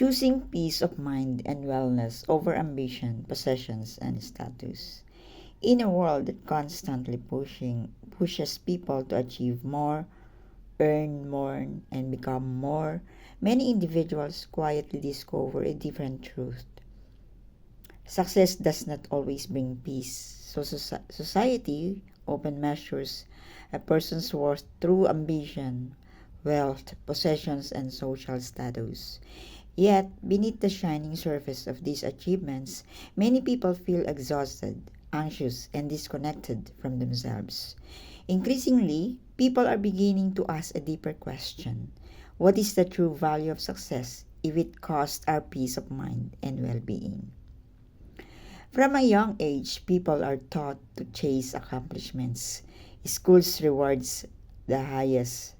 Choosing peace of mind and wellness over ambition, possessions, and status. In a world that constantly pushes people to achieve more, earn more, and become more, many individuals quietly discover a different truth. Success does not always bring peace. So society often measures a person's worth through ambition, wealth, possessions, and social status. Yet, beneath the shining surface of these achievements, many people feel exhausted, anxious, and disconnected from themselves. Increasingly, people are beginning to ask a deeper question. What is the true value of success if it costs our peace of mind and well-being? From a young age, people are taught to chase accomplishments. Schools rewards the highest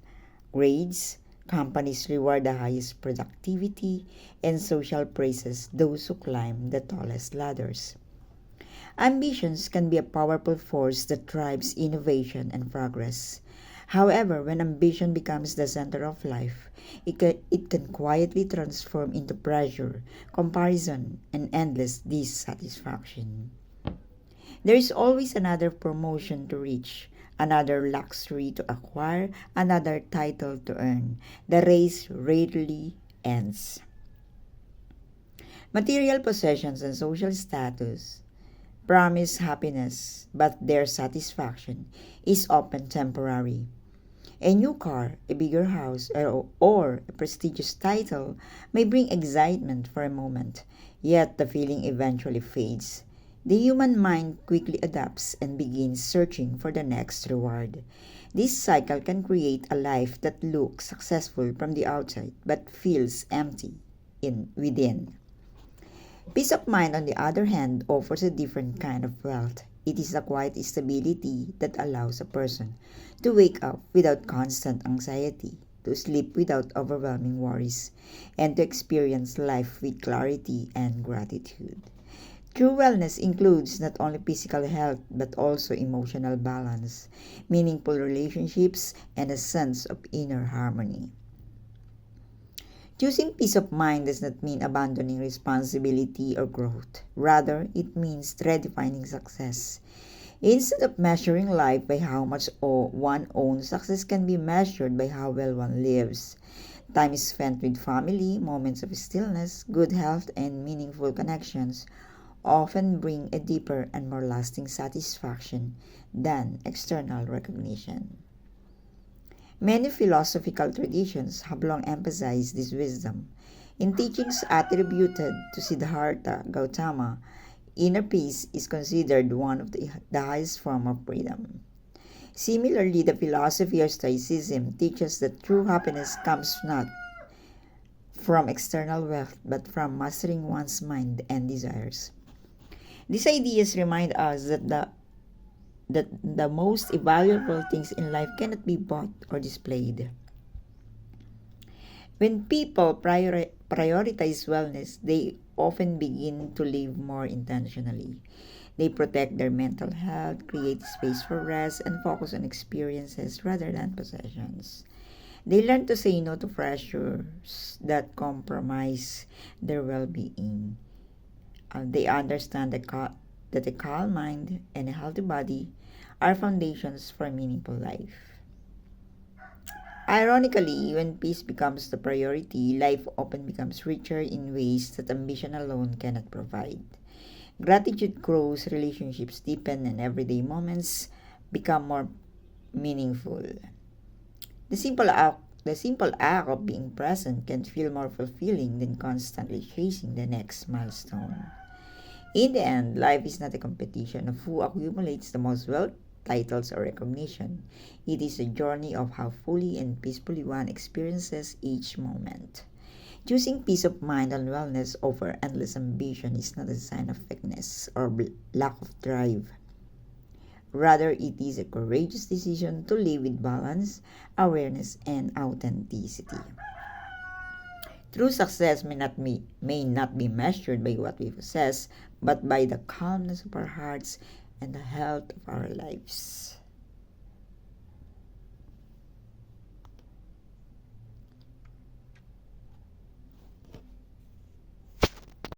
grades, companies reward the highest productivity, and social praises those who climb the tallest ladders. Ambitions can be a powerful force that drives innovation and progress. However, when ambition becomes the center of life, it can quietly transform into pressure, comparison, and endless dissatisfaction. There is always another promotion to reach, another luxury to acquire, another title to earn. The race rarely ends. Material possessions and social status promise happiness, but their satisfaction is often temporary. A new car, a bigger house, or a prestigious title may bring excitement for a moment, yet the feeling eventually fades. The human mind quickly adapts and begins searching for the next reward. This cycle can create a life that looks successful from the outside but feels empty within. Peace of mind, on the other hand, offers a different kind of wealth. It is a quiet stability that allows a person to wake up without constant anxiety, to sleep without overwhelming worries, and to experience life with clarity and gratitude. True wellness includes not only physical health but also emotional balance, meaningful relationships, and a sense of inner harmony. Choosing peace of mind does not mean abandoning responsibility or growth. Rather, it means redefining success. Instead of measuring life by how much one owns, success can be measured by how well one lives. Time spent with family, moments of stillness, good health, and meaningful connections often bring a deeper and more lasting satisfaction than external recognition. Many philosophical traditions have long emphasized this wisdom. In teachings attributed to Siddhartha Gautama, inner peace is considered one of the highest form of freedom. Similarly, the philosophy of Stoicism teaches that true happiness comes not from external wealth but from mastering one's mind and desires. These ideas remind us that the most valuable things in life cannot be bought or displayed. When people prioritize wellness, they often begin to live more intentionally. They protect their mental health, create space for rest, and focus on experiences rather than possessions. They learn to say no to pressures that compromise their well being. They understand that a calm mind and a healthy body are foundations for a meaningful life. Ironically, when peace becomes the priority, life often becomes richer in ways that ambition alone cannot provide. Gratitude grows, relationships deepen, and everyday moments become more meaningful. The simple act of being present can feel more fulfilling than constantly chasing the next milestone. In the end, life is not a competition of who accumulates the most wealth, titles, or recognition. It is a journey of how fully and peacefully one experiences each moment. Choosing peace of mind and wellness over endless ambition is not a sign of weakness or lack of drive. Rather, it is a courageous decision to live with balance, awareness, and authenticity. True success may not be measured by what we possess, but by the calmness of our hearts and the health of our lives.